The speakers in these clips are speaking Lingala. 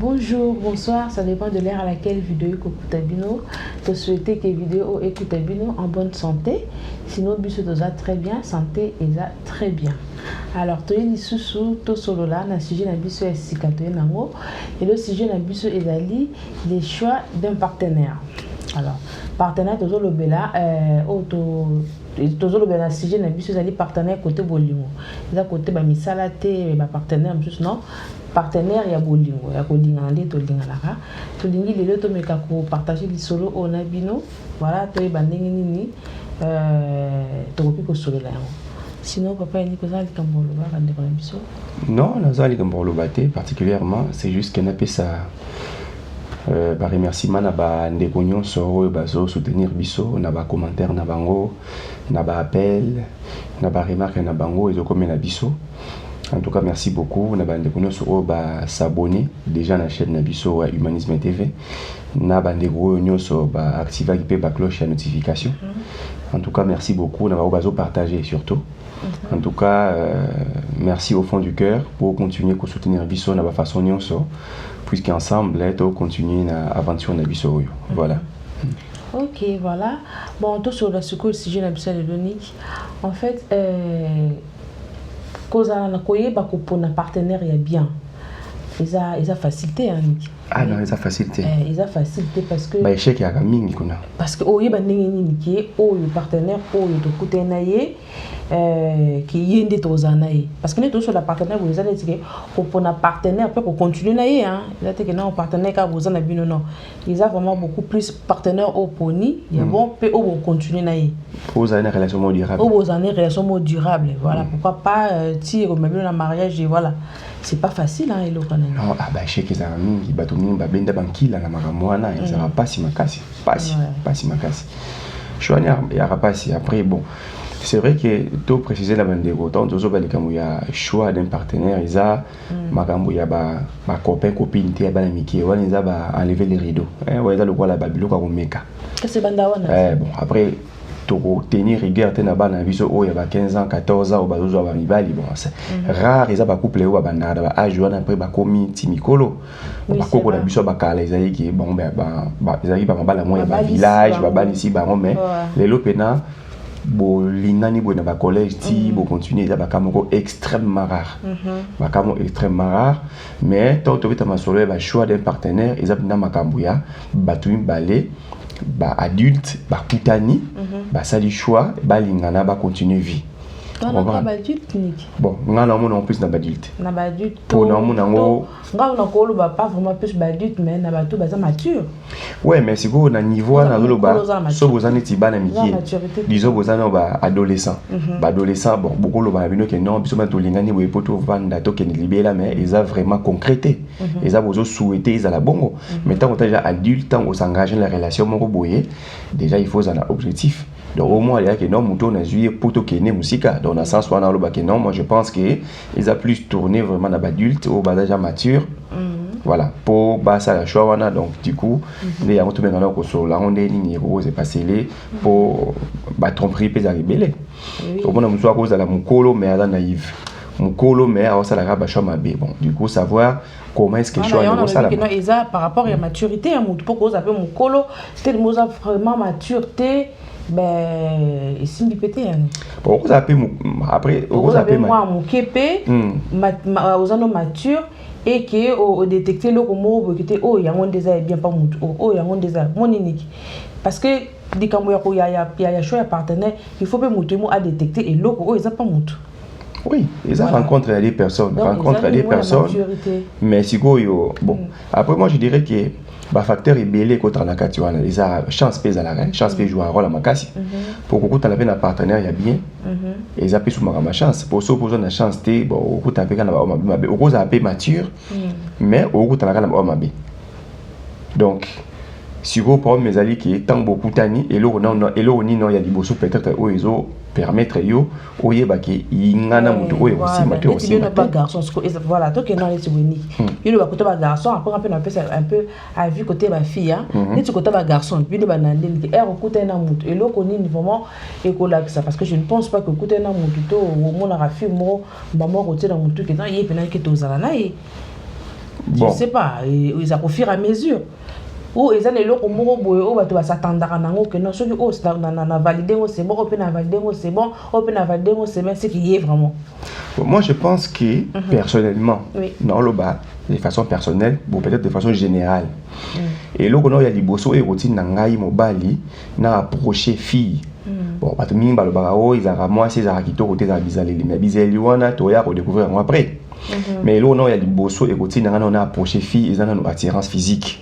Bonjour, bonsoir, ça dépend de l'heure à laquelle vidéo écoute bino. Je souhaite que vidéo écoute bino en bonne santé. Sinon, biso doza très bien, santé et très bien. Alors, tu es sous to solo là, na sujet na biso est sikatoye nango. Et le sujet na biso est les choix d'un partenaire. Alors, partenaire toujours le bela toujours le bela sujet na biso est partenaire côté bolingo. Ils côté ba misala te ba partenaire juste non. Partenaire ya bolingo ya kolinga nde to lingalaka to lingi lelo to meka ko partager li solo on a bino voilà to e bandenge nini to kopi ko solo la yango sinon papa ni ko zali kambolo ba kande ko biso non na zali kambolo baté particulièrement c'est juste qu'on appelle ça ba remerciement na ba ndeko nyonso oyo bazo soutenir biso na ba commentaire na bango na ba appel na ba remarque na bango ezo komena biso. En tout cas, merci beaucoup. On a s'abonner déjà à la chaîne Nabiso à Humanisme TV. On a activer la cloche de notification. En tout cas, merci beaucoup. On a partager surtout. En tout cas, merci au fond du cœur pour continuer à soutenir Nabiso de la façon dont puisqu'ensemble, on continue l'aventure Nabiso. Voilà. Ok, voilà. Bon, tout sur le sujet de Nabiso en fait, cause à la coyer pour un partenaire il y a bien ils a facilité hein. Ah non ils a facilité parce que bah échec ya mingi kuna parce que oye bandenge nini ki oyo partenaire oyo to kutena ye qui yende tozana ye parce que nous tous sur la partenaire vous allez dire pour un partenaire peut continuer na ye hein il a été que non partenaire ka vous en a bien non ils a vraiment beaucoup plus partenaire au poni il y a bon peut au continuer na ye pour une relation more durable aux années relation more durable voilà pourquoi pas tirer même le mariage et voilà c'est pas facile hein il connaît non ah bah échec za mingi bato mingi ba benda bankila na makamwana ça va pas si makasi pas si makasi choani ya rapasi après bon c'est vrai que tout préciser la bande autant toujours ba likamu ya choix d'un partenaire isa makambo ya ba copain copine te ba miki wana isa ba enlever les rideaux ouais ça le quoi la babilo ka komeka c'est banda wana bon après pour tenir rigueur tena bana biso o ya ba 15 ans 14 ans au bazo ba mibali bon c'est rare ils a ba couple o ba nada ba âge wana après ba komi timikolo ba koko na biso ba kala ezali ki bon ba ezali ba mabala mo ya ba village ba bani si ba mais les lopena bo lingani bo na ba collège ti bo continuer za ba kamoko extrêmement rare ba kamoko extrêmement rare mais tant to beta masolo ba choix d'un partenaire ils a na makambo ya ba tumi balé ba adulte ba kutani ba sali choix ba lingana ba continuer vie bon ngana mo en plus na ba adulte pour na mo nango ngana ko lo ba pas vraiment plus ba adulte mais na ba tout ba mature ouais mais c'est go na niveau na lo ba so bozani ti bana miki disons bozana ba adolescent ba adolescent bon beaucoup lo ba bino que non biso ba to lingani bo poto vanda to ken libéla mais ils a vraiment concrété ils a besoin souhaiter ils a la bongo mais tant qu'on est déjà adulte tant on s'engage dans la relation moko boye déjà il faut un objectif. Donc au moins il y a que non mouton na juillet poto kene musika dans le sens où on a le bac non moi je pense que ils a plus tourné vraiment dans l'adulte au bas déjà mature voilà pour basa la choix wana donc du coup les a retourné dans leur sur la ronde ligne rose et passer les pour ba tromperie peut arriver au moins on soit cause à la mukolo mais à la naïve mukolo mais à ça la raba chama bé bon du coup savoir comment est-ce que choix on ça par rapport à la maturité à mon pour cause appelle mukolo c'était le mot vraiment maturité ben ici me pété bon vous appelez après vous appelez moi mon képé aux anneaux matures et qui au détecter le mot qui était oh il y a un désert bien pas mon oh il y a un désert mon unique parce que dit quand il y a choix partenaire il faut pas monter à détecter et l'eau oh ils a pas monté. Oui, ils ont rencontré des personnes, mais si bon après moi je dirais que le facteur est belé contre la catuana, ils ont chance pèse à la reine, chance pèse jouer un rôle à ma casse. Pour que tu aies un partenaire il y a bien, ils ont pris sous ma chance. Pour ceux qui ont la chance de bon, au tu as payé au a payé mature, mais au tu as la mabe. Donc si vous prenez mes alliés qui est tant beaucoup tani et l'eau non et l'eau ni non il y a des bosses peut-être où ils ont permettre yo oye ba ki ingana mutu oye aussi mature aussi pas garçon voilà donc non les souvenirs il le côté ba garçon après un peu à vu côté ba fille hein et tu côté ba garçon puis le banande qui est côté na mutu et l'eau connaît vraiment écolax ça parce que je ne pense pas que côté na mutu to au mon la fille mo ba mo côté na mutu que non il est pénal que to zala na je sais pas, ils ont au fur et à mesure. Ou ils ont les locaux boy ou tu vas s'attendre à nango que non ceux qui na valider c'est bon, on peut na valider c'est bon, on peut na valider c'est bien, c'est qui est vraiment. Moi je pense que personnellement, non le bas de façon personnelle, ou peut-être de façon générale. Et là il y a des bossos et routine nangai mobali na approcher fille. Bon, parce que mingi balobaka o ils ont moi c'est arakito côté za bizaleli mais bizaleli wana to ya redécouvrir après. Mais là il y a des bossos et routine nanga on a approché fille ils ont une attirance physique.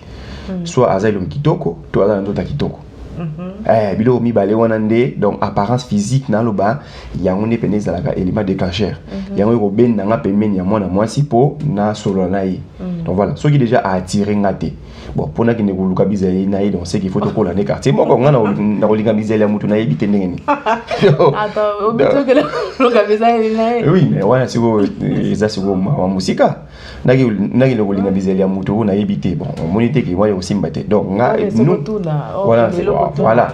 Soit azailo kitoko to azailo ndota kitoko bilo mibale wana nde donc apparence physique na loba yango ne pene ezalaka élément déclencheur yango ko ben nanga pembeni ya mwana mwasi po na solo na ye donc voilà ce qui déjà a attiré ngate bon pona ki ne ko luka bizali na ye donc c'est qu'il faut to kola ne quartier moko ngana na ko linga bizali ya mutu na ye bite ndenge ni attends obito que luka bizali na ye oui mais wana siko eza siko ma musika nagi ne ko linga bizali ya mutu na ye bite bon monite ki moi aussi mbate donc nga nous voilà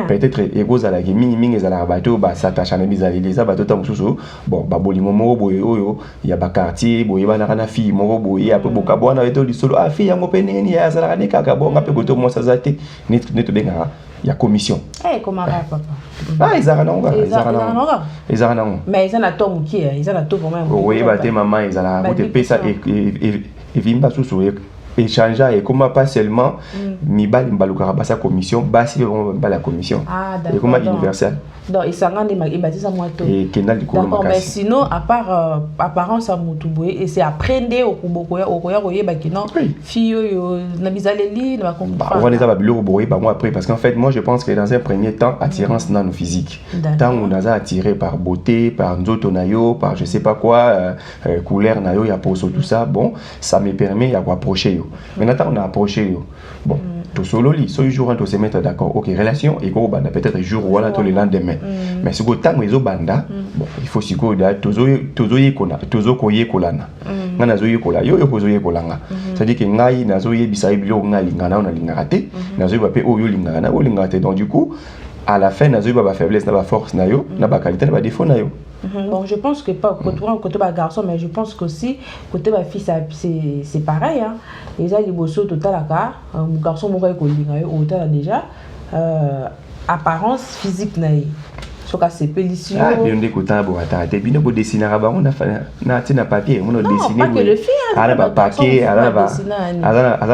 peut-être ego ala ki mingi ezala bato ba s'attache na bizali les bato ta mususu bon ba bolingo moko boye oyo ya ba quartier boye bana kana fille moko boye ape boka bwana eto lisolo a fille yango peneni ya azala ne kaka bon ngape koto mo sazate net benga ya commission comment papa ezara nango ezara nango mais ezana to mukie ezana to vraiment oui ba te maman ezala bote pesa et vimba susu échanger et comment pas seulement mibali mbaluka basa commission basi le la commission et comment universel donc il s'engage il bâtisse moi tout et kenal du d'accord mais sinon à part apparence à mutuboé et c'est apprendre au kubokoya koyeba kino fille yo na bizaleli na comprendre on va les avoir bilo boye ba moi après parce qu'en fait moi je pense que dans un premier temps attirance dans nos physiques tant on a attiré par beauté par nzoto nayo par je sais pas quoi couleur nayo ya poso tout ça bon ça me permet à approcher. Maintenant, on a approché. Bon, tout solo, ce jour, on se mettre d'accord. Ok, relation, et qu'on a peut-être un jour ou alors le lendemain. Mais ce que temps, les banda, bon, il faut s'y coller. Tozo koye kolana. Ngana zoye kola, yo kozoye kolanga. C'est-à-dire que ngai na zoye bisaï bilo ngai lingana on a lingate, na zoye bape o yo lingana o lingate. Donc du coup, à la fin, na zoye ba faiblesse, na ba force na yo, na ba qualité, na ba défaut na yo. Bon, je pense que pas côté garçon, mais je pense qu'aussi côté fille c'est pareil. Hein. Les gens les bossos total à cas, garçon mon gars au déjà apparence physique naïe. Sur cas c'est pellicule. Ah bien des côtés bon attends, t'es bien beau dessiner à on a fait na tina papier, on a dessiné. Non, pas que le film. Ah ba paquet, ah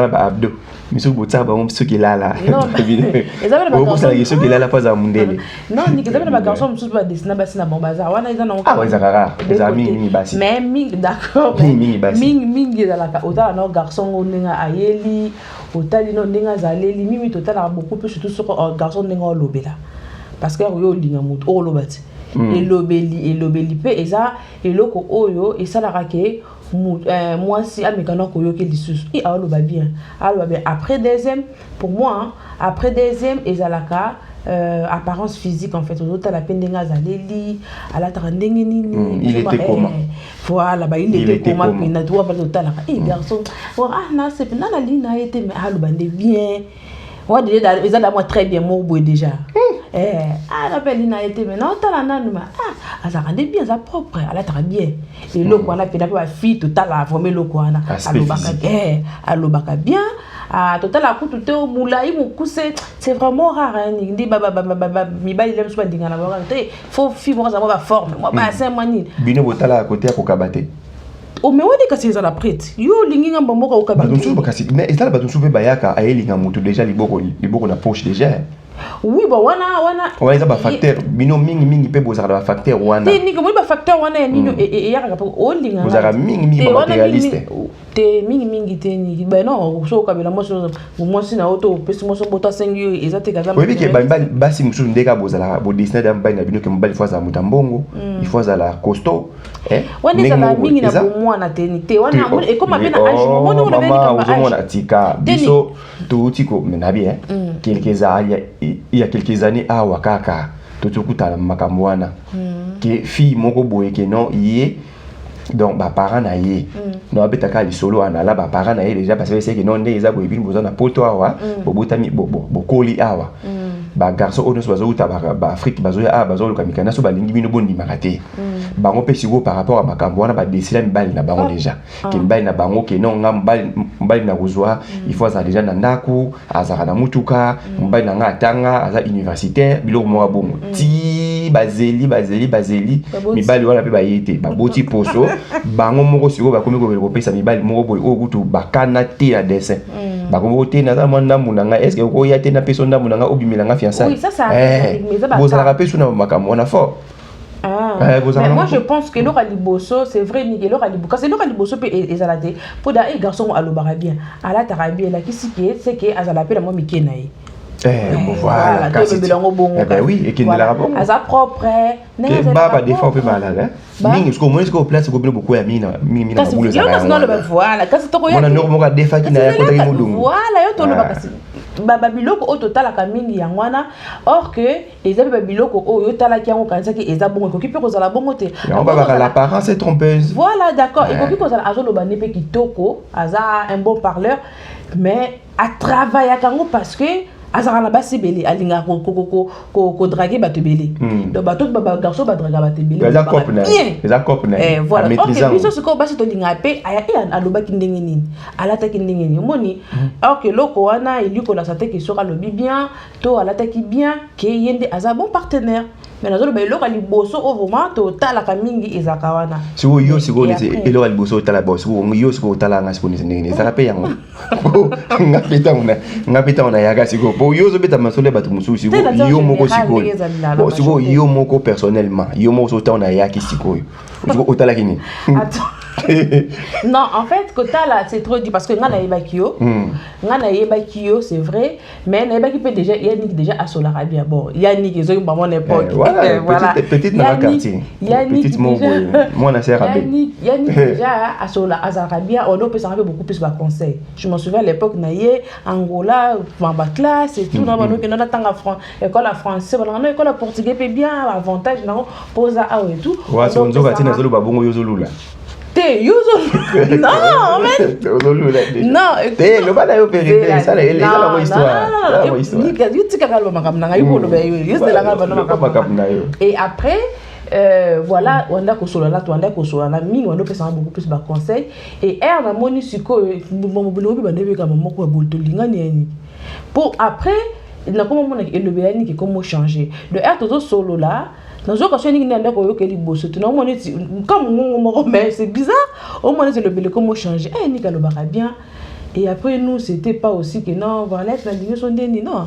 ba abdo. Misu botsa ba mso ki lala. Non, ezabela ba garçon. Ko ki lala pas za mundele. Non, ni ezabela ba garçon mso ba dessiner ba sina bon bazar. Wana eza na ah ouais zakara. Eza mingi basi. Mais mingi d'accord. Mingi basi. Mingi za la ota na garçon ndenga ayeli, otali no ndenga zaleli, mimi total a beaucoup plus surtout sur garçon ndenga lobela. Parce que yo linga mutu o lobati. elobeli pe eza eloko oyo esalaka ke mwasi amekana koyoke lisusu aloba bien après deuxième pour moi hein, après deuxième ezalaka apparence physique en fait ozotala pe ndenge azaleli alataka ndenge nini il était comment voilà il était comment pena toi ba totalaka garçon na c'est na la ligne a été mais aloba bien ouais déjà ezala moi très bien mo boy déjà la belle n'a été maintenant t'as la numa ça rendait bien ça propre elle a très bien et le quoi on a fait la fille total a formé le quoi na alobaka bien total a tout au moulay mon c'est vraiment rare hein ndi mi ba il aime soit dinga na ba faut fille moi ça va forme moi ba 5 mois ni bino botala à côté à kokabate o me wadi kasi za la prête yo lingi ngamba mboka ukabate ba donc kasi mais ezala ba donc soupe bayaka ayelinga mutu déjà liboko na poche déjà. Oui, bah wana. Ouais, ça ba facteur. Bino mingi pe bozara ba facteur wana. Te ni comme ba facteur wana nino et yaka pa o linga. Bozara mingi ba matérialiste. Te mingi te ni. Ben non, so kabela mo si na auto pesi mo so bota sengi ezate kaza. Oui, que basi musu ndeka bozala bo dessiner d'amba na bino ke mbali fois za mutambongo. Il faut za la costaud. Wana za la mingi na bo mwana te ni te wana et comme apena âge mo no na beli kamba âge. Mona tika biso to tiko menabi quelques années il y a quelques années à Wakaka totukuta makambo wana que fille moko boye ke non yé donc ba parents na yé no abetaka li solo ana la ba parents na yé déjà parce que c'est que non ndeza boye bin bozana poto awa bobutami bokoli awa ba garçon onos bazo ta ba Afrique bazo ya bazo le kamikana so balingi bino bondi makate bango pe siko par rapport à makambo wana ba décider mibali na bango déjà ke mibali na bango ke non nga mibali na kozwa il faut ça déjà na ndaku azaka na mutuka mibali na nga atanga aza universitaire biloko mo bongo ti bazeli mibali wana pe ba yete ba boti poso bango moko siko ba komi ko pesa mibali moko boy o kutu bakana te ya dessin bakombo te na za mwana munanga est-ce que ko ya te na peso na munanga obimela nga fiançailles. Oui, ça vous allez rappeler sur na makambo na fort. Mais moi je pense que Laura Liboso c'est vrai ni Laura Liboso parce que Laura Liboso peut ezalate pour da garçon à l'obara bien à la tarabie la qui c'est que azala pe la moi mikenaï. Voilà, oui, et qui ne l'a pas. À sa propre. Baba des fois on peut malade. Mingi sko moi sko place ko beaucoup ya mina mabulu za. Voilà, quand c'est toi on a normalement des fois qui na ko ta mudungu. Voilà, yo to lo bakasi. Baba biloko o total ka mingi ya ngwana or que ezabi ba biloko o yo tala ki yango kanisa ki eza bongo ko ki pe ko zala bongo te. On va voir l'apparence est trompeuse. Voilà, d'accord, et ko ki ko zala azolo ba nepe kitoko, aza un bon parleur mais à travailler kango parce que azara na basi belé alinga ko draguer bato belé donc bato ba garçon ba draguer bato belé eza copne voilà OK biso ce ko basi to linga pe aya aloba ki ndenge nini alata ki ndenge nini moni alors que loko wana iliko la santé qui sera lobi bien to alata ki bien ke yende aza bon partenaire mais nazolo ba eloko liboso o vraiment to tala ka mingi ezaka wana siko yo siko ni eloko liboso tala boss siko yo siko tala nga siko ni ndenge ezaka pe yango ngapita una yaga siko po yo zo beta masole bato mususi yo moko siko bon siko yo moko personnellement yo moko so ta una yaki siko siko otala kini non en fait kota là c'est trop dit parce que ngana yebakio c'est vrai mais na yebaki peut déjà Yannick déjà à Solarabia bon Yannick ils ont maman n'importe voilà petite dans le quartier petite moi na sert à Yannick déjà à Solarabia on peut s'en beaucoup plus de conseils je m'en souviens à l'époque naie Angola dans ma classe et tout dans que na tanga école français voilà école portugais peut bien avantage non posa et tout ouais c'est on zo katina zolo babongo yo zolula non mais non te lo bala yo périté ça les la histoire et après voilà on a kosolana mingi on peut savoir beaucoup plus de conseils et na moni siko mobilo bi bandebe ka moko bolto lingani pour après na comment mon elobelani qui comment changer de toto solo là dans une occasion il n'y a pas de bosse tu non comme mais c'est bizarre au moins c'est le bel comment changer ni le bara bien et après nous c'était pas aussi que non voilà la ligne sont des non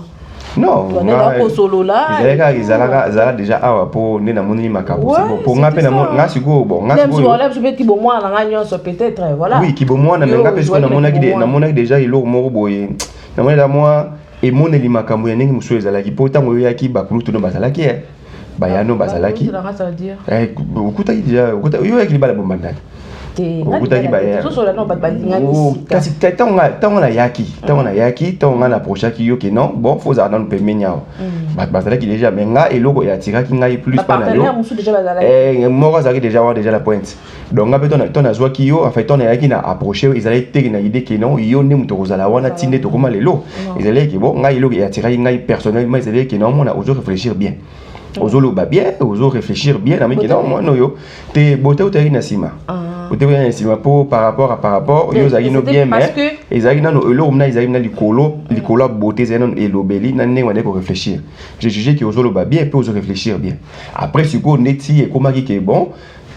on est là solo là ils allaient déjà pour ne na moni makabo pour nga pe na siko bon nga siko je vais qui bon moi na nyonso peut-être voilà oui qui bon moi na nga pe siko na mona déjà il lo moko boye na mona moi et mon eli makambo ya ndenge muso ezalaki po tango yaki bakulu tuno bazalaki bayano bazalaki okuta déjà okuta yo yaki bala bombandana okuta ki baya kasi tango na yaki tango na approchaki yo ke non bon faut ça dans pemenya bazalaki déjà mais nga eloko ya tiraki ngai plus pas na yo moko azalaki déjà la pointe donc nga pe ton azwaki yo en fait ton yaki na approcher ils allaient te na idée que non yo ne muto kozala wana tinde to koma lelo ils allaient que bon ngai eloko ya tiraki ngai personnellement ils allaient que non on a osé réfléchir bien osolo ba bien oso réfléchir bien na miki non moi no yo te bote utari na sima bote na sima pour par rapport yo zaki no bien mais ezaki na no elo na ezaki na likolo bote zena elobeli na ndenge wana ko réfléchir j'ai jugé que osolo ba bien puis oso réfléchir bien après siko neti e komaki ke bon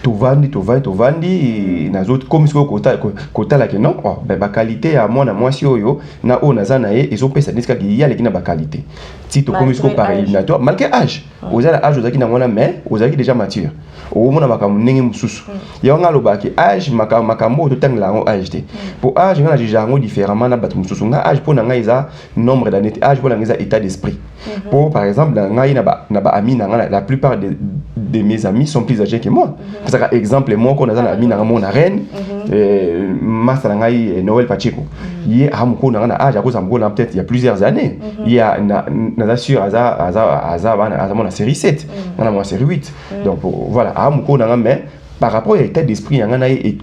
tovandi na autres comme siko kota la que non ba qualité à moi na mwasi oyo na o nazana e ezopesa niska ki ya lekina ba qualité si to comme siko par éliminatoire malgré âge ozala âge ozaki na mwana mais ozaki déjà mature o mona makambo ndenge mususu ya nga loba ki âge makambo to tangla ngo âge te pour âge nga na jango différemment na batu mususu nga âge pour na nga iza nombre d'années âge pour na nga état d'esprit pour par exemple nga na ba ami na nga la plupart de mes amis sont plus âgés que moi parce que exemple moi qu'on a dans ami na mon reine massa nga Noël Pacheco yi amuko na âge à cause amko na peut-être il y a plusieurs années il y a na sûr aza mon série 7 on a mon série 8 donc voilà amuko na mais par rapport à l'état d'esprit nga na et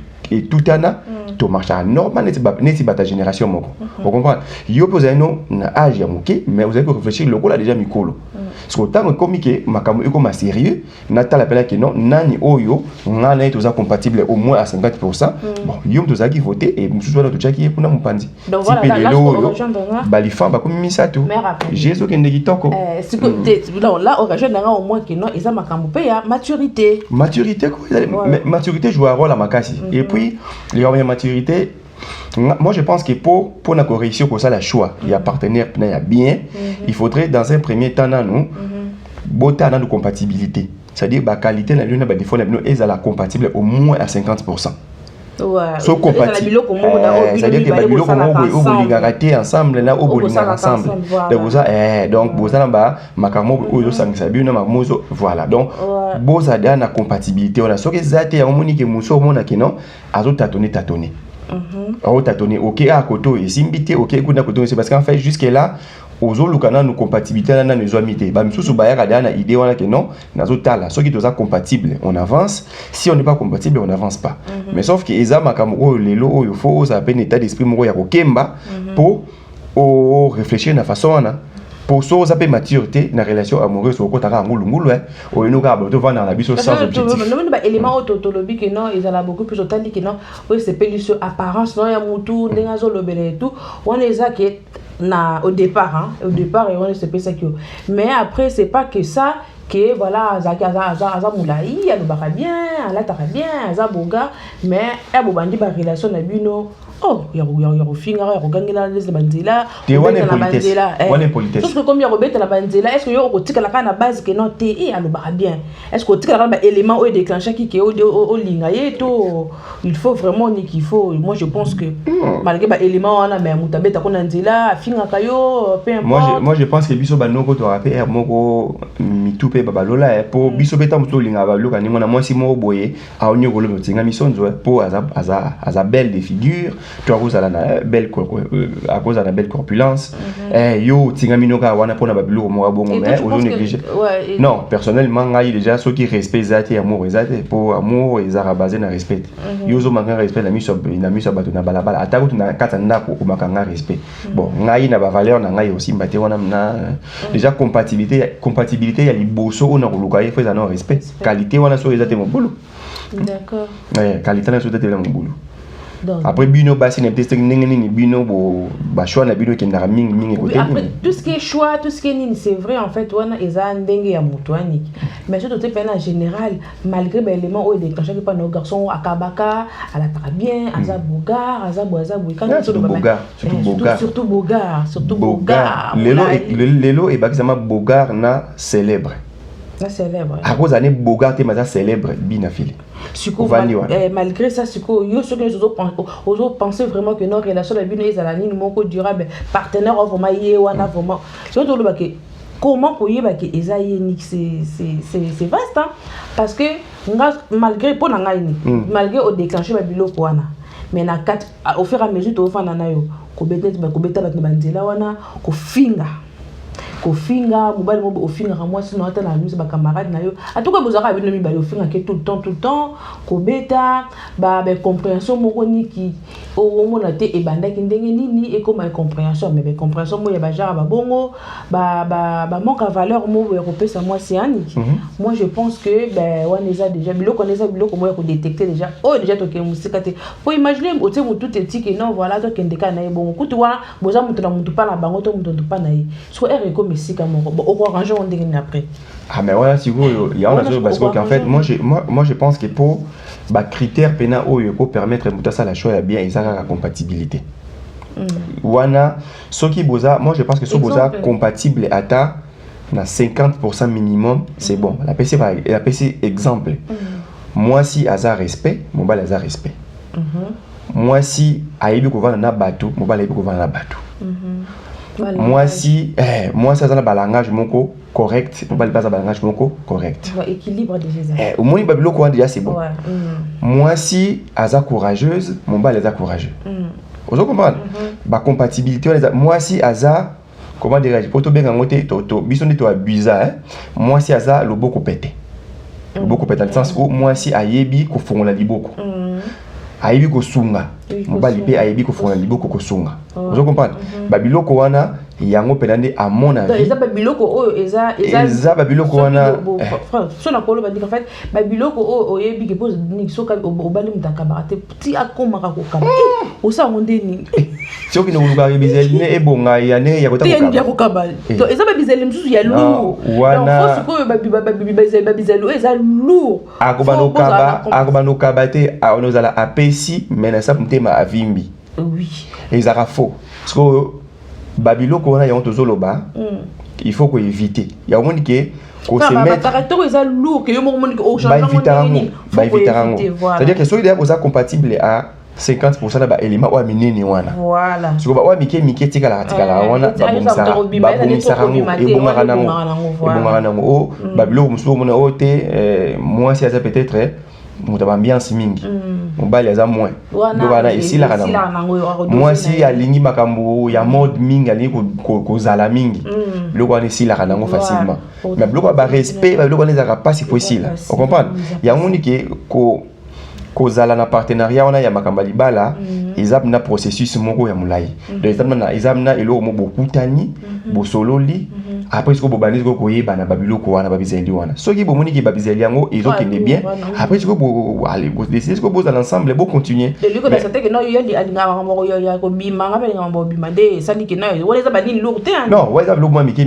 tout ana to marche normal neti bata génération moko vous comprenez yo posez no na âge ya moké mais vous avez réfléchir le là déjà mikolo parce que autant comme que makambo eko sérieux nata la pena que non nani oyo ngana etoza compatible au moins à 50%. Bon yo mtoza ki voter et mususu wana to chaki kuna mpanzi donc voilà là balifa ba komi misato Jésus kende kitoko donc là au rejoindre au moins que non eza makambo pe ya maturité maturité joue un rôle à makasi et puis les maturité moi je pense que pour réussir pour ça la choix il y a partenaire il y a bien il faudrait dans un premier temps nous botter dans de compatibilité c'est-à-dire la qualité la lune ba défaut est la compatible au moins à 50%. So compatible c'est-à-dire que ba biloko moko obolinga rater ensemble na obolinga ensemble donc bozana ba makambo oyo sangisa bino mamozo voilà donc bozada na compatibilité on a soki zate ya omoni ke muso mona ke non azo tâtonner tâtonner OK à côté ici mbité OK kuna côté c'est parce qu'en fait jusque là ozo lukana no compatibilité na nos amitiés ba misusu ba ya dana idée wana ke non nazo tala soki toza compatible on avance si on n'est pas compatible on n'avance pas mais sauf que eza makambo oyo lelo oyo faut ça peine état d'esprit moko ya kokemba pour réfléchir na façon wana pour so ça peut maturité na relation amoureuse au kotaka ngulungulu o enoka ba to vana na biso sans objectif non ba élément autotolobi que non ils a beaucoup plus autant que non oui c'est pas sur apparence non ya mutu ndenga zo lobele et tout on les a que na au départ et on se ça que mais après c'est pas que ça que voilà aza moulaï alobaka bien alataka bien aza boga mais abobandi ba relation na bino oh ya finga ya gangela les banzela wana politesse parce que comme ya robeta la banzela est-ce que yo okotika la kana base que non te alobaka bien est-ce que otika la ba élément au déclencher qui au linga yeto il faut vraiment ni qu'il faut moi je pense que malgré ba élément wana mais mutabeta ko nzela finga kayo peu importe moi je pense que biso ba noko to rapper moko mitu pe babalola pour biso beta muto linga ba loka ni mona moi si mo boye a onyo ko lo tinga misonzo pour aza belle de figure tu as cause à la belle à cause de la belle corpulence yo tinga minoka wana pona babilo mo bongo mais au négligé non personnellement ngai déjà ceux qui respectent zati amour zati pour amour ils ara basé na respect yo zo manga respect na miso bato na balabala atako tu na katanda ko makanga respect bon ngai na ba valeur na ngai aussi mbate wana na déjà compatibilité ya liboso on a koluka il faut ça non respect qualité wana so ezate mon boulot d'accord qualité na so ezate mon boulot après bino basi na tester nini bino ba choix na bino kendara mingi côté après tout ce qui est choix tout ce qui est nini c'est vrai en fait wana eza ndenge ya mutuani mais surtout te en général malgré ben élément au déclenché que pas nos garçons akabaka ala très bien aza bogar aza quand surtout bogar lelo et bakisama bogar na célèbre à cause d'année bogar te maza célèbre bina fili malgré ça yo ceux qui ont pensé vraiment que nos relations la bino ezala nini moko durable partenaire vraiment yé wana vraiment surtout le baké comment pour yeba que eza yénik c'est vaste parce que malgré pour nanga ni malgré au déclencher ba biloko wana mais na quatre au fur et à mesure to fana na yo ko beta bat banzela wana ko finga mobile mobo ofinga moi sinon ata na mise ba camarade na yo atuka bozaka bino mi ba ofinga ke tout le temps ko beta ba compréhension moko ni ki o mona te e banda ki ndenge nini e comme compréhension mais compréhension mo ya ba genre ba bongo ba manque à valeur mo européen moi c'est aniki moi je pense que on les a déjà biloko mo ko détecter déjà déjà to ke musika te faut imaginer o te mo tout est que non voilà to kendeka na e bongo kutu wana boza mutu na mutu pa na bango to mutu pa na e so au arranger on dit après mais voilà si vous il y a parce qu'en fait moi je pense que pour critère pena pour permettre muta ça la choix bien ils ont la compatibilité wana soki boza moi je pense que so boza compatible ata na 50% minimum c'est bon la PC exemple moi si hasard respect mon bal hasard respect moi si aibi ko vana na bateau mon bal aibi ko vana na bateau moi si ça dans le langage moko correct on va pas dans langage moko correct équilibre déjà au moins babilo quoi déjà c'est bon moi si aza courageuse mon bal est courageux vous comprenez ba compatibilité moi si aza comment dire pour to bien ngote to bisoni to abusa moi si aza le beaucoup pété dans le sens où moi si ayebi ko fongola liboko aibi ko sunga mobali pe aibi ko fona liboko ko sunga vous comprenez babiloko wana yango penande à mon avis eza babiloko oyo eza babiloko wana so na kolo bandika en fait babiloko oyo oyebi ke pose ni soka obali mutaka ba te ti akomaka ko kaba osa ngondeni soki no luka bizeli ne ebonga ya ne ya kota ko kaba to eza babizeli msusu ya lourd wana fo ko babizeli eza lourd akobano kaba te onozala apesi mena sa mtema avimbi oui ezaka faux parce que babiloko wana yango tozoloba il faut ko éviter ya omoni ke ko se mettre caractère eza lourd que yo mo moni ko changer c'est-à-dire que soki déjà ça compatible à 50% na ba élément wa minene wana voilà parce que ba wa mike tikala wana babomisa rango ebonga nango babiloko mususu mona ote moi si ça peut-être muta ambiance mingi mobali aza moins donc wana esila kana moi si alingi makambo ya mode mingi alingi kozala mingi biloko wana esila kana ngo facilement mais biloko ba respect biloko wana ezaka pas si possible on comprend yango ni ke kozala na partenariat wana ya makambo libala ezap na processus moko ya mulai donc ezap na eloko mo bokutani bosololi après ce que bobani ko koyeba na babiloko wana babizeli wana soki bomoni ki babizeli yango ezokende bien après ce que bo aller bo décider ce que boza ensemble bo continuer de lui ko na sente que no yo di alinga moko yo ya ko bima ngabe nga mbo bima de sani ke no wala za bani lourd non wala za biloko mike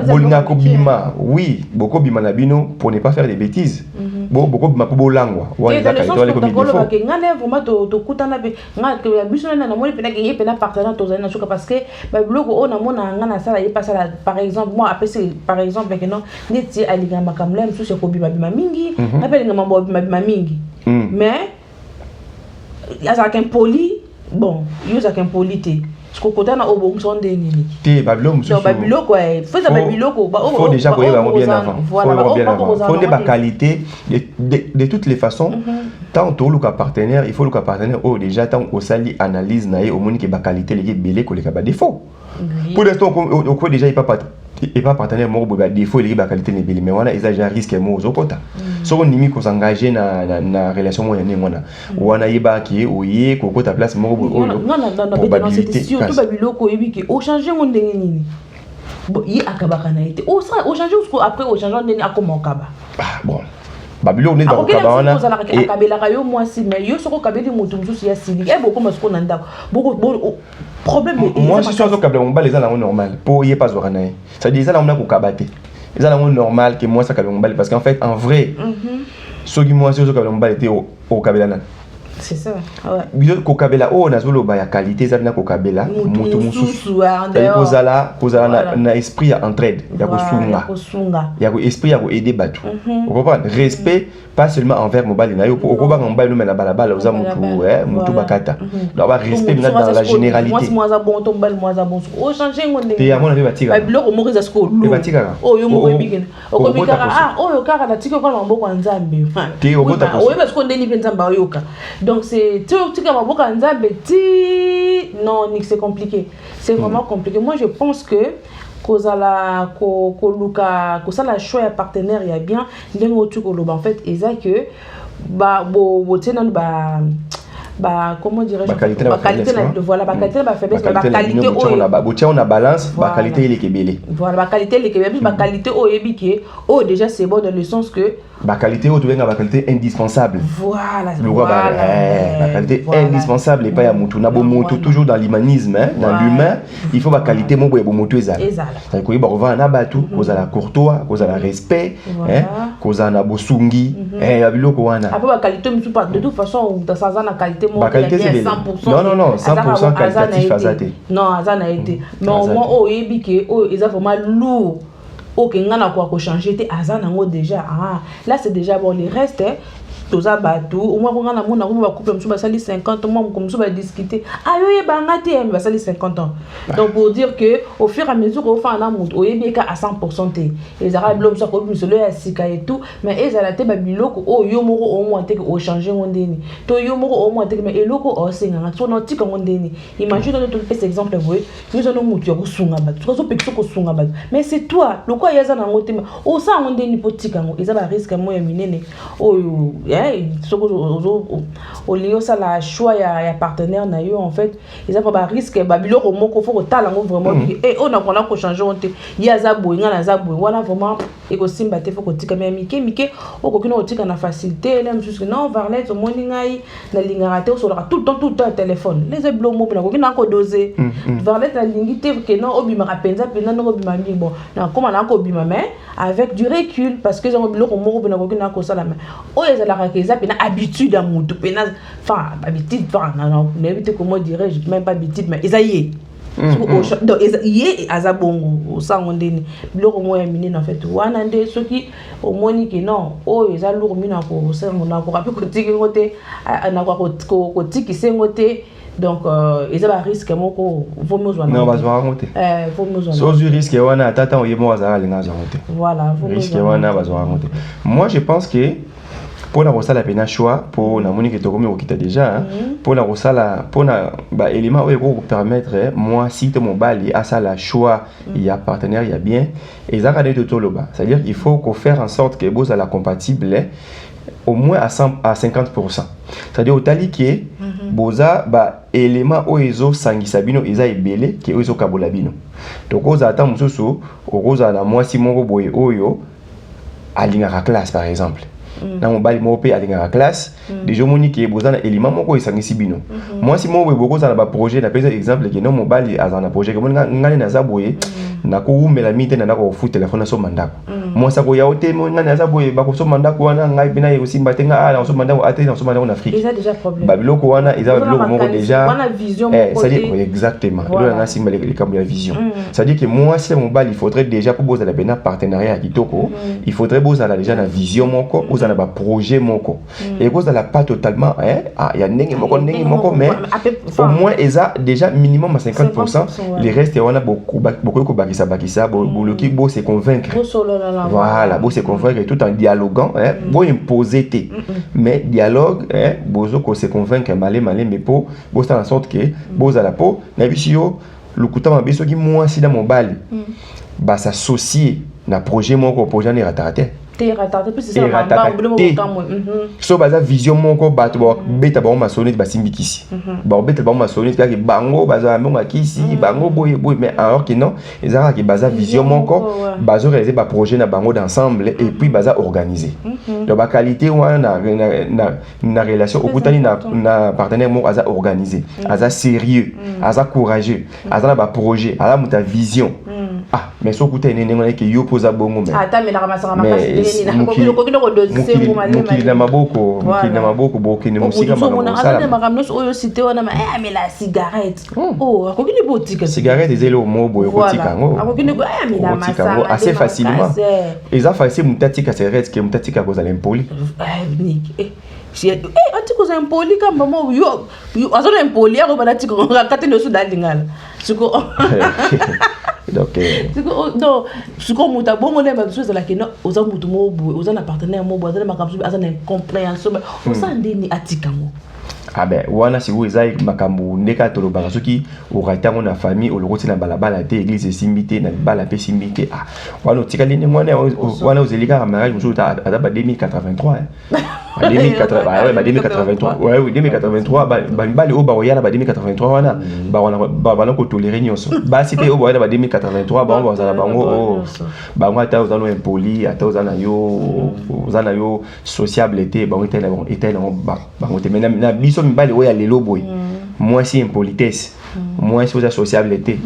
bolinga ko bima oui boko bima na bino pour ne pas faire des bêtises boko bima po bolangwa wala za ka itole ko bifo ngane vraiment to kutana be ngaka ya biso na moni pena ke yepena partenaire tozana suka parce que babiloko ona mona ngana sala yepa sala par exemple moi après par exemple que non neti alinga makamla msusu ko bima mingi apelinga mambo bima mingi mais yaza qu'un poli bon yoza qu'un polité ce qu'on kota na obo sonde nini te babilo msusu non babilo quoi faut ça babilo ko faut déjà ko yeba bien avant faut des qualité de toutes les façons tant to luka partenaire il faut luka partenaire oh déjà tant au sali analyse na e au moni ke ba qualité les belé ko les ba défaut pour l'instant on ko déjà il pas partenaire mo bo ba défaut les ba qualité les belé mais wana ils déjà risque mo zokota so on nimi ko s'engager na relation mo yana ngona wana yeba ki oye ko ko ta place mo bo probabilité surtout babilo ko yebi ki o changer mon ndenge nini bo yi akabaka na été o ça o changer après o changer ndenge akoma okaba bon babilo ne ba okaba wana et akabela kayo moi si mais yo soko kabeli mutu mususu ya sili e boko masiko na ndako boko problème moi si sozo kabela mon ba les ala normal pour y pas zorana ça dit ça là on a ko kabate les ala normal que moi ça kabela mon ba parce qu'en fait en vrai ce qui moi sozo kabela mon ba était au kabela nan c'est ça ouais biso ko kabela o na zolo ba ya qualité ça na ko kabela mutu mususu kozala na esprit ya entraide ya kosunga ya ko esprit ya ko aider batu on comprend respect pas seulement envers mobali na yo pour ko ba mobali no mena balabala oza mutu bakata donc ba respect dans la généralité moi za bon to mbali moi za bon o changer ngonde te ya mona be batika ba biloko mo reza sko lo batika o yo mo bigena o ko bikara o yo kaka na tiko kwa maboko nzambe te o bota o yo ba sko ndeni nzamba oyoka donc c'est tu comme maboko nzambe ti non ni c'est compliqué c'est vraiment compliqué moi je pense que kozala ko luka ko sala choix ya partenaire ya bien ndengo tu ko loba en fait eza que ba bo tena ba comment dirais-je qualité voilà ba qualité ba faiblesse ba qualité on a balance ba qualité il est kebele voilà ba qualité il est kebele ba qualité o yebiki o déjà c'est bon dans le sens que ba qualité o tuvenga ba qualité indispensable voilà ba qualité indispensable et pas ya mutu na bo mutu toujours dans l'humanisme dans l'humain il faut ba qualité mo bo mutu ezala ça ko ba rova na batu kozala courtois kozala respect kozala bosungi ya biloko wana après ba qualité mutu pas de toute façon ta ça na qualité mo ba qualité c'est 100% non 100% qualitatif azate non azana été mais au moins o yebiki o eza vraiment lourd ok ngana quoi ko changer te azana ngo déjà là c'est déjà bon les restes toza batou au moins ngana mona ko ba couple msuba sali 50 mois comme msuba discuter ayo ye banga te ba sali 50 ans donc pour dire que au fur et à mesure qu'on fait na mutu oyebeka à 100% te les arabes l'homme ça ko misolo ya sika et tout mais ezala te ba biloko o yo moko au moins te ko changer ngondeni to yo moko au moins te mais eloko o senga so no tika ngondeni imagine dans tout cet exemple vous nous allons mutu ko sunga ba to so pekso ko sunga ba mais c'est toi loko yaza na ngote o sa ngondeni potika ngo ezala risque mo ya minene o mais au lieu ça la choix ya partenaire na yo en fait ils ont pas risque ba biloko moko faut talango vraiment et on a qu'on changer on te ya za boinga na za boinga voilà vraiment et ko simba te faut ko tika mais mike o ko kino tika na facilité là juste non varlet au moningai na lingara te o solo tout le temps téléphone les eblo mo na ko kina ko doser varlet na lingité que non obima penza pena no obima mi bon na comment na ko obima mais avec du recul parce que ils ont biloko moko na ko kina ko sala mais o ezala ka eza pena habitude à mutu pena enfin habitude enfin non n'habitude comment dirais-je même pas habitude mais esaye donc esaye azabongo osango ndeni biloko moya minene en fait wana nde soki omoni que non o eza lourd mina ko sango na ko rapide ko tiki ngote na ko tiki sengote donc ils ont un risque moko vaut mieux non va raconter vaut mieux so du risque wana tata on yemo azara linga raconter voilà risque wana va raconter moi je pense que pour la rosala pena choix pour na moni que to comme okita déjà pour la rosala pour na ba élément où ko permettre moi si te mon bali à ça la choix il y a partenaire il y a bien et ça va être tout là c'est à dire il faut qu'on faire en sorte que vous la compatible au moins à 50%. C'est-à-dire au tali qui boza ba élément o ezo sangisa bino eza ebele ke o ezo kabola bino. Donc oza ata mususu oza na mwasi moko boye oyo alinga classe par exemple. Na mobali moko pe alinga classe déjà moni ke boza na élément moko esangisi bino. Mwasi moko boye boza na ba projet na pesa exemple ke no mobali azana projet ke ngani na za boye na ko umela mite na ko fu téléphone so mandako. Moi ça ko ya ote mo ngani za boye ba ko so mandako wana ngai bina yo simba tenga na so mandako ate na so mandako en Afrique. Déjà déjà problème. Ba biloko wana eza biloko moko déjà. Wana vision moko. C'est-à-dire exactement. Voilà. Na simba les comme la vision. C'est-à-dire que moi si mobali il faudrait déjà pour boza la bena partenariat kitoko, il faudrait boza la déjà na vision moko, boza na ba projet moko. Et boza la pas totalement il y a ndenge moko mais au moins eza déjà minimum à 50%, les restes wana beaucoup ko bakisa boloki bo se convaincre. Voilà, bo se convaincre tout en dialoguant bo imposer té. Mais dialogue bozo ko se convaincre malé mais pour bo faire en sorte que boza la po na bisio lukuta mabiso ki moi si dans mobali ba s'associer na projet moko projet ni ratate. So baza vision moko bato beta ba masonite basimbikisi ba beta ba masonite kaki bango baza monga kisi bango boye mais alors que non ezaka ki baza vision moko bazo réaliser ba projet na bango d'ensemble et puis baza organiser donc ba qualité wana na relation okutani na partenaire moko aza organiser aza sérieux aza courageux aza na ba projet ala muta vision mais so kuta nene ngona ke yo poza bongo mais mais la ramasanga makasi mukili na maboko boki ni musika oyo cité wana mais la cigarette akokini botika cigarette ezelo mobo ekotika ngo akokini ko mais la masanga assez facilement eza facile mutatika cigarette ke mutatika koza l'impoli ati koza impoli kamba mo yo azona impoli yako banatika ngakati no sudalingala siko donc non siko muta bongo le ba chose la ke no oza mutu mo oza na partenaire mo oza na makambo aza na incompréhension oza ndeni atikango ben wana si vous êtes makambu ndeka to lobaka soki oratango na famille olokoti na balabala te église simbité na bala pe simbité wana tikali ni wana ozelika mariage musu ta ba 2083 2083 ouais 2083 ba mbali o ba oyana ba 2083 wana ba ko tolérer nyonso ba si pe o ba 2083 ba on za bango ba ngata ozano impoli ata ozana yo sociabilité ba ngata ba ngote na biso mbali oya lelo boy moi si impolitesse moi si oza sociabilité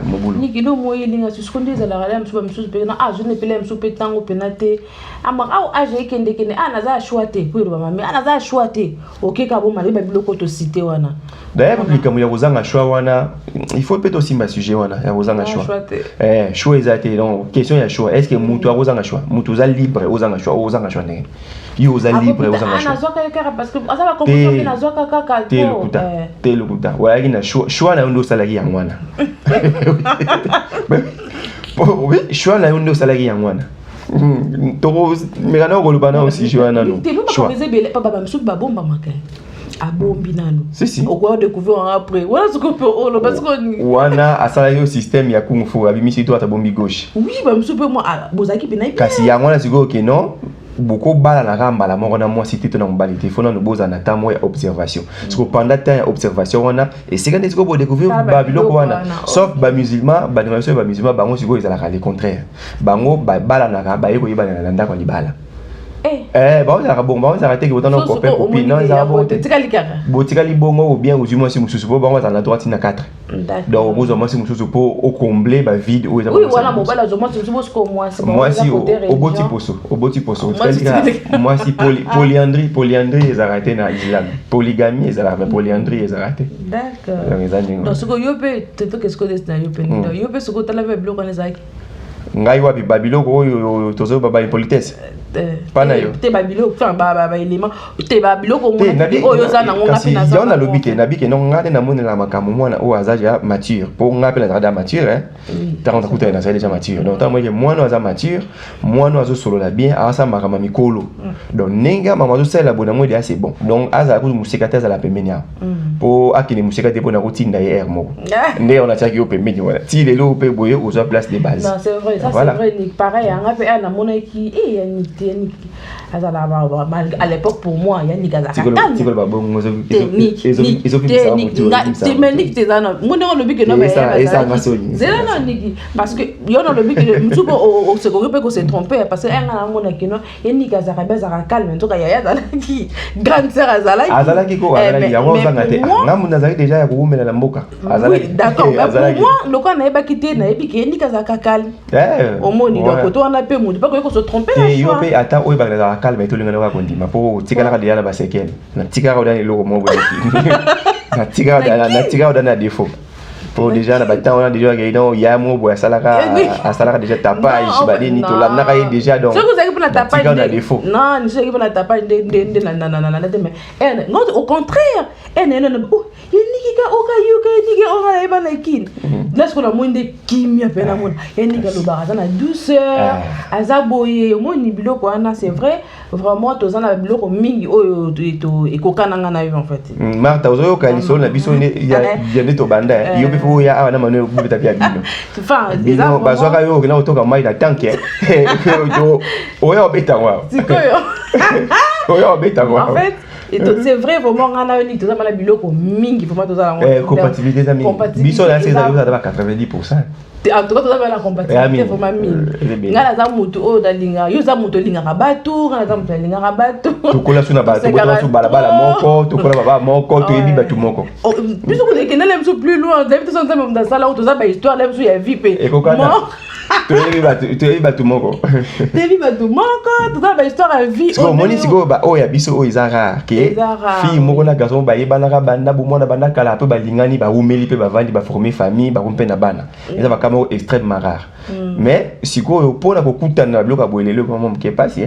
mobulu niki do moyi linga suskonde za la rala msuba msusu pe na je ne pele msusu pe tango penate ama au age kende naza choite pour ba mami naza choite okeka bo mali ba biloko to cité wana d'ailleurs comme ya kozanga choix wana il faut peut aussi ma sujet wana ya kozanga choix choix ezate donc question ya choix est-ce que mutu a kozanga choix mutu za libre ozanga choix ndenge yo za libre ozanga choix nazoka kaka parce que ça va comprendre nazoka kaka te lokuta ouais na choix na ndo salari ya mwana oui choix na ndo salari ya mwana toro megana okoloba na aussi choix na no choix papa msusu babomba makai abombi nano si okwa découvrir après wala sikope olo parce que wana asala yo système ya kung fu abimisi to atabombi gauche oui ba msusu pe moi bozaki pena kasi ya mwana siko ke non beaucoup bala na ramba la mort na moi si tu na mbali te faut na boza na temps moi observation parce que pendant temps observation on a et c'est quand est-ce qu'on peut découvrir babiloko wana sauf ba musulman ba nation ba musulman bango siko ils ala le contraire bango ba bala na ba yeko yibana na ndako libala bon ça bon bon ça arrêter que autant copain copine non ça bon botika libongo ou bien aux humains si mususu bon on va na droite na 4 donc aux humains si mususu pour combler ba vide ou oui voilà mon bala moi c'est moi si au boti poso moi si polyandrie ils arrêté na islam polygamie ils arrêté polyandrie ils arrêté d'accord donc ce que yo peut te qu'est-ce que c'est yo peut ce que tu l'avais bloqué les aïe ngai wapi babiloko oyo tozo baba impolitesse pana yo te babiloko enfin baba élément te babiloko mo oyo za na ngonga pina za na lobike na bike no ngade na monela makambo mwana o azaje ya mature pour ngape na zada mature ta rendre compte na ça déjà mature donc tant moi mwana aza mature mwana azo solo la bien asa makama mikolo donc nenga mama zo sala bona mo dia c'est bon donc aza ku musikata za la pemenia pour akini musikata bona routine d'ailleurs mo ndé on a taki yo pemeni voilà ti lelo pe boye aux place de base non c'est vrai ça voilà. C'est vrai pareil ngape na mona ki ya à l'époque pour moi il y a ni gaza parce que il y a le but que tout au second peut se tromper parce que un mona ki no il ni gaza bazara calme en tout cas il y a qui grande sœur azala ki ko azala ya wonga te ngamuna zaki déjà ya kuumela na mboka azala d'accord pour moi le quoi na eba kité na ebi ki ni gaza calme au moni donc toi on a peu monde pas que se tromper ata oyo bakala calme to lingana ko ndima po tikala ka dia na basekele na tikala ka dani loko mo na tikala dani défaut pour déjà na bata on a déjà gaidon ya mo boya salaka déjà tapage badini to la na ka déjà donc ce que vous avez pour la tapage non ni ce que pour la tapage de mais non au contraire non yenika oka yuka yenika ora eba na kin laisse qu'on a moins de kimia pena mon yenika lo baraza na douceur azaboye moni biloko ana c'est vrai vraiment tozana na biloko mingi oyo to ekokananga na yo en fait Martha ozo ka liso na biso ya neto banda yo pe ya ana mano bubita pia bino enfin bino bazwaka yo na otoka mai na tanke yo oyo beta wa sikoyo oyo beta wa en fait et c'est vrai vraiment on a une toza mala biloko mingi vraiment toza la compatibilité ça biso là c'est ça 90%. En tout cas toza la compatibilité vraiment mingi ngala za mutu o dalinga yo za mutu linga rabatu ngala za mutu linga rabatu tokola suna ba tokola su balabala moko tokola baba moko to yebi batu moko biso ko ke nele mso plus loin vous avez tout ça dans ça là où toza ba histoire là mso ya vie pe tu es batu moko toza ba histoire à vie so moni siko ba o ya biso o izara ke fille moko na garçon ba yeba na banda bu mona banda kala pe ba lingani ba umeli pe ba vandi ba former famille ba kumpe na bana eza ba kama extrêmement rare mais siko po na kokutana na bloka boelele ko mom ke pasi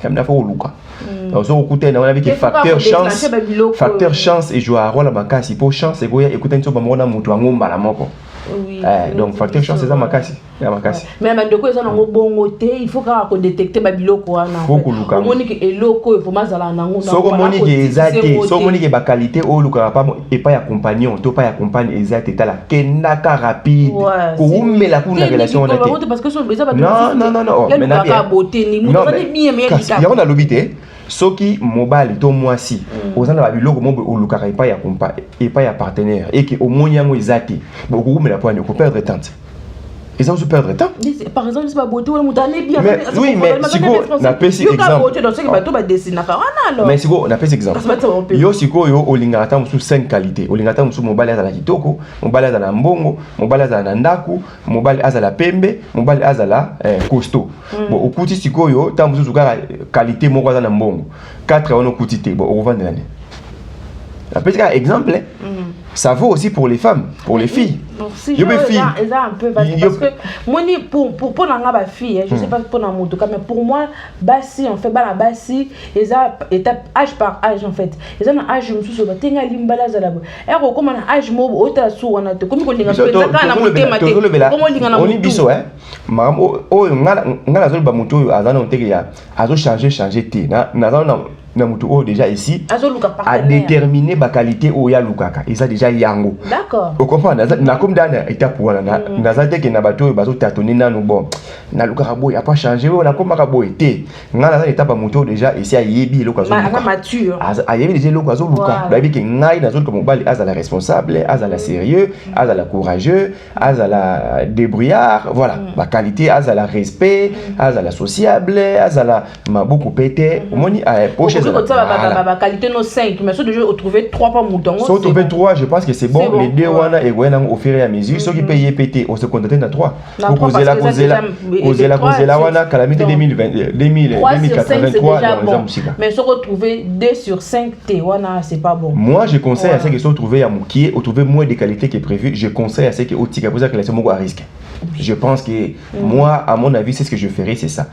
kamna fo luka donc so kokutana on a vu que facteur chance et jouer à rôle makasi pour chance et goya écouter nso ba mona mutu angomba la moko. Oui, donc facteur chance c'est ça makasi ya makasi mais mandoko eza nango bongo te il faut ka ko détecter ba biloko wana o moni ke eloko il faut mazala nango na soko moni ke ezate soko moni ke ba qualité o luka pa et pas ya compagnon to pas ya compagne ezate tala kendaka rapide ko umela kuna relation on a parce que so beza ba non mais na bien beauté ni mutu ba bien meilleur ya on a lobité soki mobile to mwasi ozana ba biloko mo oluka ka pas ya partenaire et que au moins yango ezate beaucoup mais la pointe ko perdre temps ils ont su perdre temps par exemple c'est pas beauté ou mutane bien oui mais siko na pesi exemple donc c'est que bato ba dessiner ka wana alors mais siko na pesi exemple yo siko yo olinga ata musu 5 qualités olinga ata musu mobile azala kitoko mobile azala mbongo mobile azala na ndaku mobile azala pembe mobile azala costaud bon okuti siko yo ta musu ka qualité moko azala mbongo 4 ono okuti te bon on revend l'année la petit exemple ça vaut aussi pour les femmes, pour les filles. Si je un peu parce que moi pour nanga ba fille, je sais pas pour na moto mais pour moi basi en fait bala basi eza étape âge par âge en fait. Eza na âge mususu ba tenga limbala za labo. Ero comme na âge mo ota su wana te comme ko linga peta kana motema te. Comme linga na moto. Oni biso maman o ngala zolo ba moto azana onteke ya azo changer te na na mutu o déjà ici a déterminé ba qualité o ya lukaka eza déjà yango. D'accord. Vous comprenez na comme dans étape wana na za te ke na bato bazo tâtonner nanu bon na lukaka boy a pas changé on a comme ka boy té ngala za étape mutu déjà ici a yebi lo kazo mature a yebi déjà lo kazo luka ba bi ke ngai na zo comme bali azala responsable azala sérieux azala courageux azala débrouillard voilà ba qualité azala respect azala sociable azala mabuku pété omoni a poche ba qualité no 5 mais de jeu trouver 3 pas mouton so trouver 3 je pense que c'est bon les deux wana et ouais au fur et à mesure ceux qui payent pété on se contentait dans 3 pour causer la wana calamité 2083 dans les musique mais se retrouver 2 sur 5 t wana c'est pas bon. Moi je conseille à ceux qui sont trouvés à Moukié ou trouver moins de qualité que prévu, je conseille à ceux qui au tika pour ça que les à risque. Je pense que moi à mon avis c'est ce que je ferais c'est ça.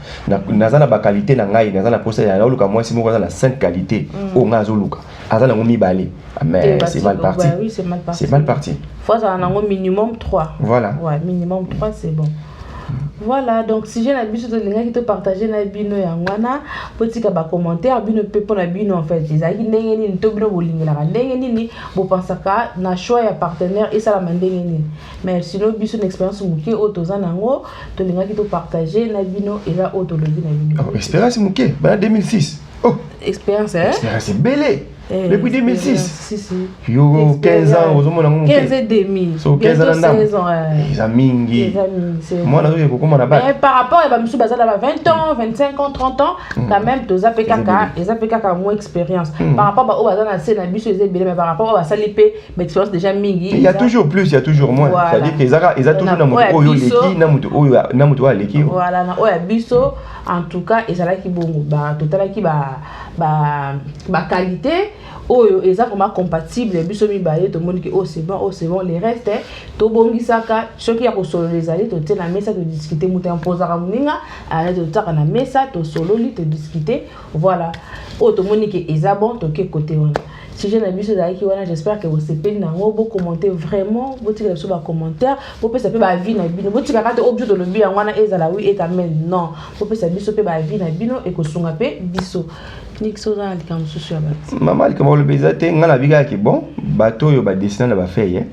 Nazana ba qualité na ngai nazana posa ya luka moi si moi na 5 qualité au ngazo luka. Azana ngomi balé. Mais c'est mal parti. Oui, c'est mal parti. C'est mal parti. Faut ça en minimum 3. Voilà. Ouais, minimum 3 c'est bon. Voilà, donc si j'ai un habitude de qui te partager na bino ya ngwana petit ka ba commentaire bino pepo na bino en fait ezaki ndenge nini to bino bolingela ndenge nini bo pensaka na choix ya partenaire et ça la ndenge nini mais sinon biso une expérience muke otoza nango to linga ki to partager na bino et là auto le na bino expérience muke ba 2006 oh expérience hein expérience belé. Depuis 2006. Yo 15 ans aux hommes 15 et demi. So 15 ans. Ils ont mingi. Moi là je comment on mais par rapport à monsieur bazala 20 ans, 25 ans, 30 ans quand même to zape kaka, et zape kaka moins expérience. Par rapport à bazala c'est na biso ezebele mais par rapport à salipé mais expérience déjà mingi. Il y a toujours plus, il y a toujours moins. C'est-à-dire que ils ont toujours na mutu oyo leki na mutu leki. Voilà na oya biso en tout cas ezala ki bongo ba total ki ba qualité oyo eza vraiment compatible biso mibale to moni ki oh c'est bon les restes to bongisaka soki ya ko solo les ali to tena mesa to discuter muta imposaka muninga ala to taka na mesa to solo li to discuter voilà o to moni ki eza bon to ke côté wana si j'ai l'habitude biso d'ailleurs wana j'espère que vous sepeli nango bo commenter vraiment bo tika biso ba commentaire bo pesa pe ba vie na bino bo tika ka te objet de lobby wana ezala oui et amen non bo pesa biso pe ba vie na bino e ko sunga pe biso Nixoza alika mususu ya bati. Mama alika mo lobeza te ngana biga ki bon bato yo ba dessiner na ba feuille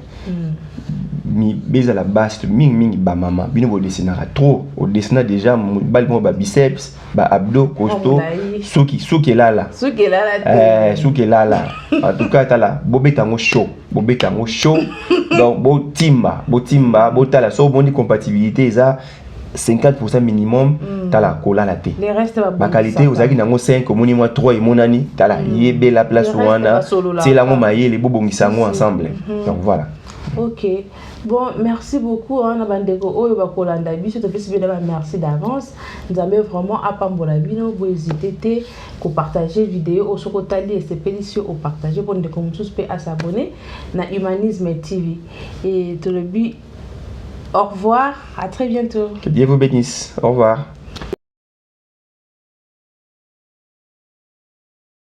mi beza la base mingi ba mama bino bo dessiner trop au dessiner déjà bal mo ba biceps ba abdos costaud suki lala suki lala en tout cas tala bobeta ngo show donc bo timba bo tala so boni compatibilité ça 50% minimum tala kola la té. Les restes ba qualité ozaki nango 5 omoni moi 3 emonani tala yebe la place wana c'est la ngo mayele bobongisa ngo ensemble. Donc voilà. OK. Bon, merci beaucoup on a bandeko oyo ba kolanda biso to pesi bien merci d'avance. Nzambe vraiment apambola bino bo hésiter té ko partager vidéo au soko tali et c'est délicieux au partager pour ndeko mususu pe à s'abonner na Humanisme TV et to le but. Au revoir, à très bientôt. Que Dieu vous bénisse. Au revoir.